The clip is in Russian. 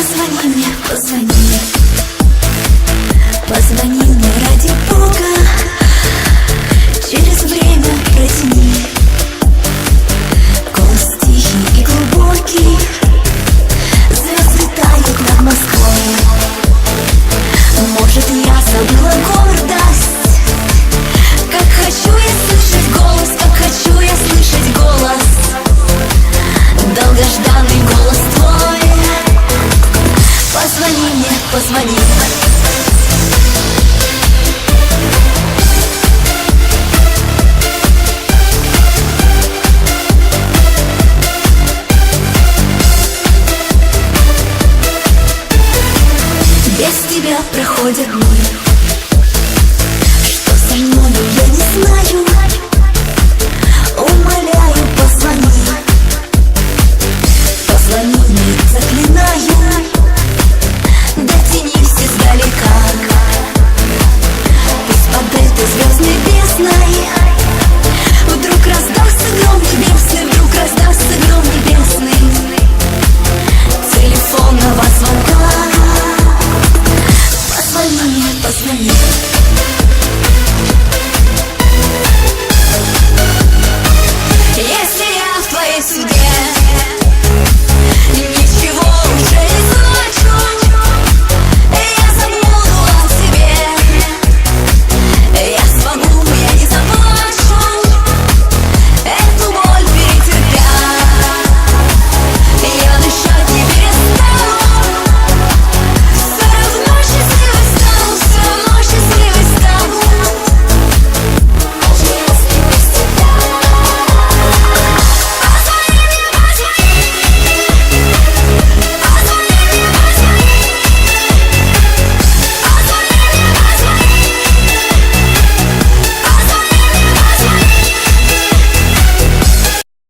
Позвони мне, позвони. Позвони мне ради Бога. Через время протяни. Голос тихий и глубокий. Звезд летают над Москвой. Может, я забыла гордость. Как хочу я слышать голос, как хочу я слышать голос. Долгожданный голос твой. Позвони мне, позвони. Без тебя проходят